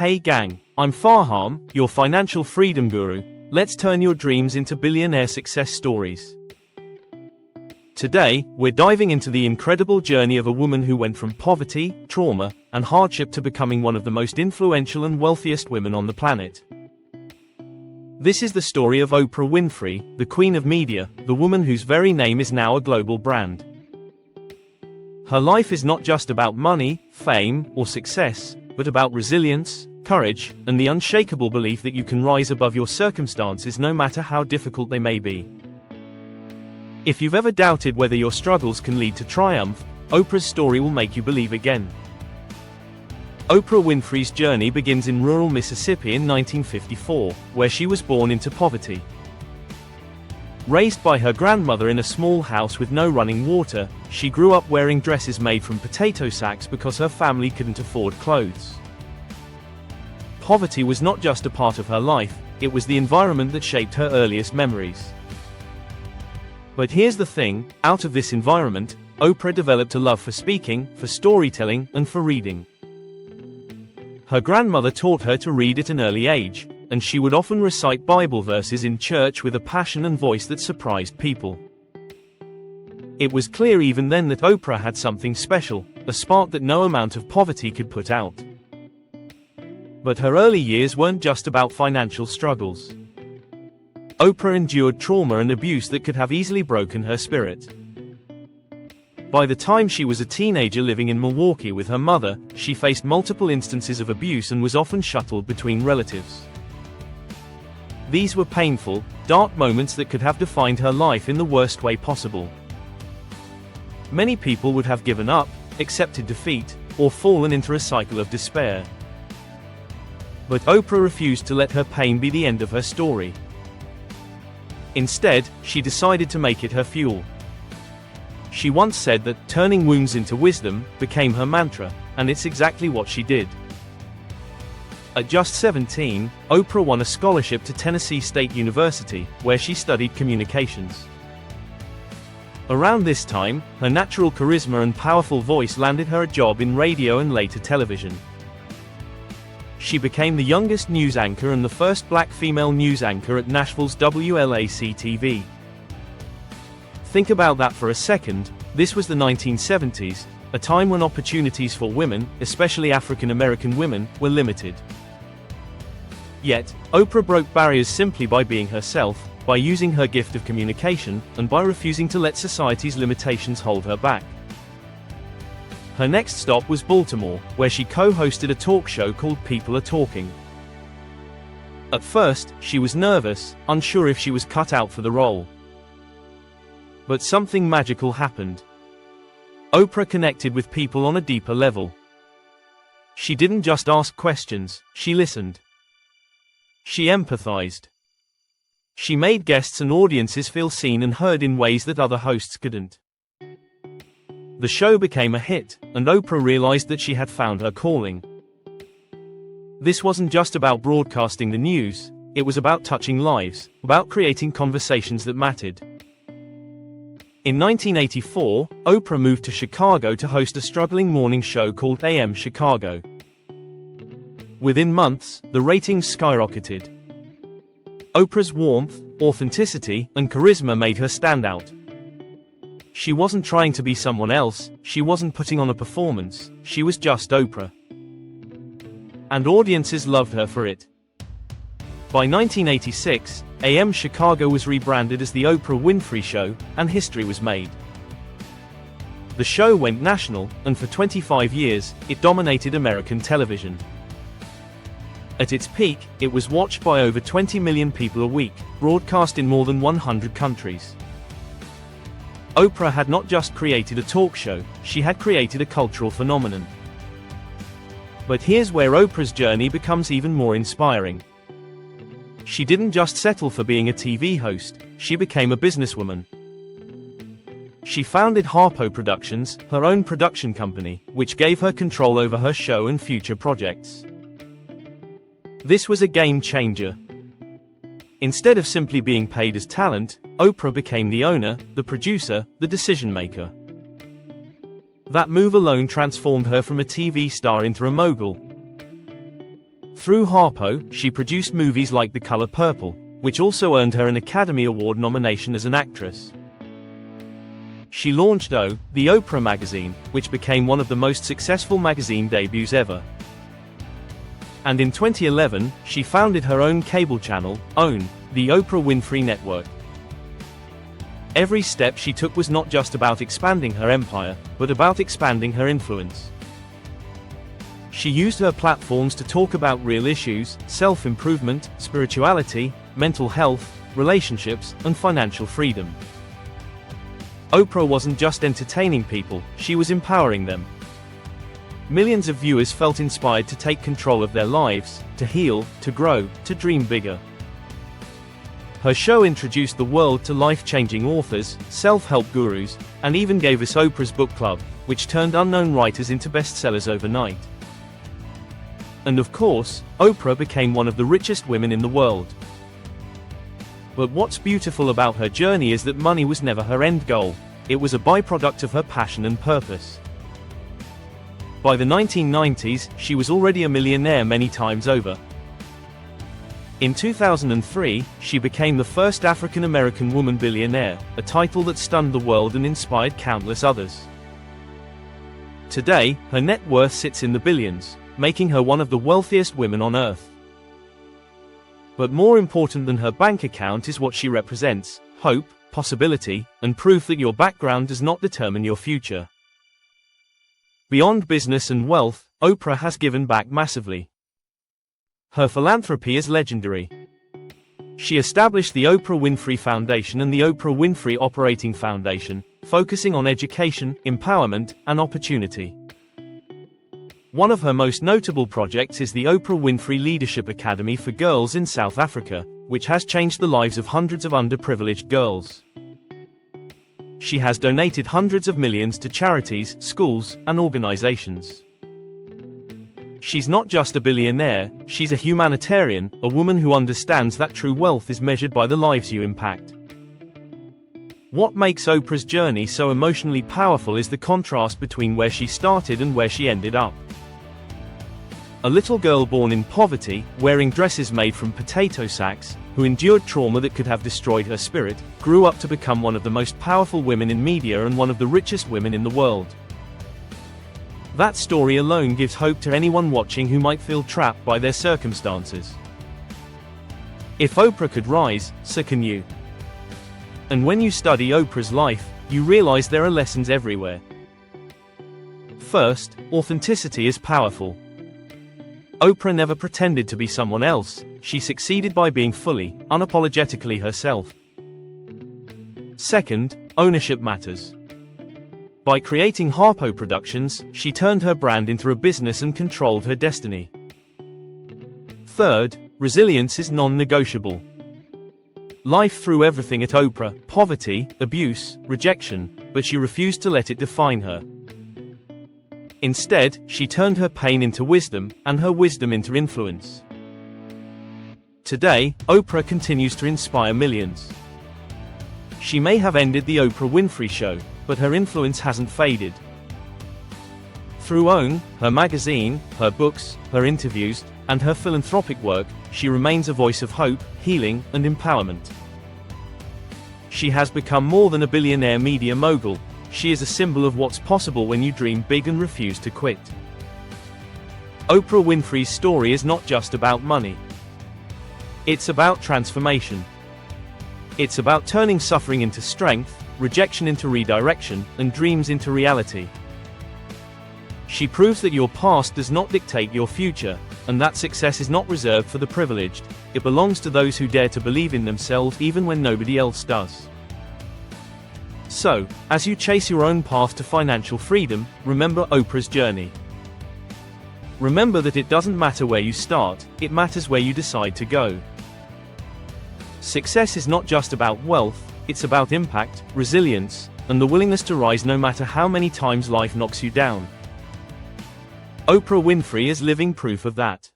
Hey gang, I'm Fahaam, your financial freedom guru. Let's turn your dreams into billionaire success stories. Today, we're diving into the incredible journey of a woman who went from poverty, trauma, and hardship to becoming one of the most influential and wealthiest women on the planet. This is the story of Oprah Winfrey, the queen of media, the woman whose very name is now a global brand. Her life is not just about money, fame, or success, but about resilience, courage, and the unshakable belief that you can rise above your circumstances no matter how difficult they may be. If you've ever doubted whether your struggles can lead to triumph, Oprah's story will make you believe again. Oprah Winfrey's journey begins in rural Mississippi in 1954, where she was born into poverty. Raised by her grandmother in a small house with no running water, she grew up wearing dresses made from potato sacks because her family couldn't afford clothes. Poverty was not just a part of her life, it was the environment that shaped her earliest memories. But here's the thing, out of this environment, Oprah developed a love for speaking, for storytelling, and for reading. Her grandmother taught her to read at an early age, and she would often recite Bible verses in church with a passion and voice that surprised people. It was clear even then that Oprah had something special, a spark that no amount of poverty could put out. But her early years weren't just about financial struggles. Oprah endured trauma and abuse that could have easily broken her spirit. By the time she was a teenager living in Milwaukee with her mother, she faced multiple instances of abuse and was often shuttled between relatives. These were painful, dark moments that could have defined her life in the worst way possible. Many people would have given up, accepted defeat, or fallen into a cycle of despair. But Oprah refused to let her pain be the end of her story. Instead, she decided to make it her fuel. She once said that turning wounds into wisdom became her mantra, and it's exactly what she did. At just 17, Oprah won a scholarship to Tennessee State University, where she studied communications. Around this time, her natural charisma and powerful voice landed her a job in radio and later television. She became the youngest news anchor and the first black female news anchor at Nashville's WLAC-TV. Think about that for a second. This was the 1970s, a time when opportunities for women, especially African American women, were limited. Yet, Oprah broke barriers simply by being herself, by using her gift of communication, and by refusing to let society's limitations hold her back. Her next stop was Baltimore, where she co-hosted a talk show called People Are Talking. At first, she was nervous, unsure if she was cut out for the role. But something magical happened. Oprah connected with people on a deeper level. She didn't just ask questions, she listened. She empathized. She made guests and audiences feel seen and heard in ways that other hosts couldn't. The show became a hit, and Oprah realized that she had found her calling. This wasn't just about broadcasting the news, it was about touching lives, about creating conversations that mattered. In 1984, Oprah moved to Chicago to host a struggling morning show called AM Chicago. Within months, the ratings skyrocketed. Oprah's warmth, authenticity, and charisma made her stand out. She wasn't trying to be someone else, she wasn't putting on a performance, she was just Oprah. And audiences loved her for it. By 1986, AM Chicago was rebranded as The Oprah Winfrey Show, and history was made. The show went national, and for 25 years, it dominated American television. At its peak, it was watched by over 20 million people a week, broadcast in more than 100 countries. Oprah had not just created a talk show, she had created a cultural phenomenon. But here's where Oprah's journey becomes even more inspiring. She didn't just settle for being a TV host, she became a businesswoman. She founded Harpo Productions, her own production company, which gave her control over her show and future projects. This was a game changer. Instead of simply being paid as talent, Oprah became the owner, the producer, the decision-maker. That move alone transformed her from a TV star into a mogul. Through Harpo, she produced movies like The Color Purple, which also earned her an Academy Award nomination as an actress. She launched O, the Oprah magazine, which became one of the most successful magazine debuts ever. And in 2011, she founded her own cable channel, OWN, the Oprah Winfrey Network. Every step she took was not just about expanding her empire, but about expanding her influence. She used her platforms to talk about real issues, self-improvement, spirituality, mental health, relationships, and financial freedom. Oprah wasn't just entertaining people, she was empowering them. Millions of viewers felt inspired to take control of their lives, to heal, to grow, to dream bigger. Her show introduced the world to life-changing authors, self-help gurus, and even gave us Oprah's Book Club, which turned unknown writers into bestsellers overnight. And of course, Oprah became one of the richest women in the world. But what's beautiful about her journey is that money was never her end goal, it was a byproduct of her passion and purpose. By the 1990s, she was already a millionaire many times over. In 2003, she became the first African-American woman billionaire, a title that stunned the world and inspired countless others. Today, her net worth sits in the billions, making her one of the wealthiest women on earth. But more important than her bank account is what she represents: hope, possibility, and proof that your background does not determine your future. Beyond business and wealth, Oprah has given back massively. Her philanthropy is legendary. She established the Oprah Winfrey Foundation and the Oprah Winfrey Operating Foundation, focusing on education, empowerment, and opportunity. One of her most notable projects is the Oprah Winfrey Leadership Academy for Girls in South Africa, which has changed the lives of hundreds of underprivileged girls. She has donated hundreds of millions to charities, schools, and organizations. She's not just a billionaire, she's a humanitarian, a woman who understands that true wealth is measured by the lives you impact. What makes Oprah's journey so emotionally powerful is the contrast between where she started and where she ended up. A little girl born in poverty, wearing dresses made from potato sacks, who endured trauma that could have destroyed her spirit, grew up to become one of the most powerful women in media and one of the richest women in the world. That story alone gives hope to anyone watching who might feel trapped by their circumstances. If Oprah could rise, so can you. And when you study Oprah's life, you realize there are lessons everywhere. First, authenticity is powerful. Oprah never pretended to be someone else, she succeeded by being fully, unapologetically herself. Second, ownership matters. By creating Harpo Productions, she turned her brand into a business and controlled her destiny. Third, resilience is non-negotiable. Life threw everything at Oprah: poverty, abuse, rejection, but she refused to let it define her. Instead, she turned her pain into wisdom, and her wisdom into influence. Today, Oprah continues to inspire millions. She may have ended the Oprah Winfrey Show, but her influence hasn't faded. Through OWN, her magazine, her books, her interviews, and her philanthropic work, she remains a voice of hope, healing, and empowerment. She has become more than a billionaire media mogul. She is a symbol of what's possible when you dream big and refuse to quit. Oprah Winfrey's story is not just about money. It's about transformation. It's about turning suffering into strength, rejection into redirection, and dreams into reality. She proves that your past does not dictate your future, and that success is not reserved for the privileged. It belongs to those who dare to believe in themselves even when nobody else does. So, as you chase your own path to financial freedom, remember Oprah's journey. Remember that it doesn't matter where you start, it matters where you decide to go. Success is not just about wealth, it's about impact, resilience, and the willingness to rise no matter how many times life knocks you down. Oprah Winfrey is living proof of that.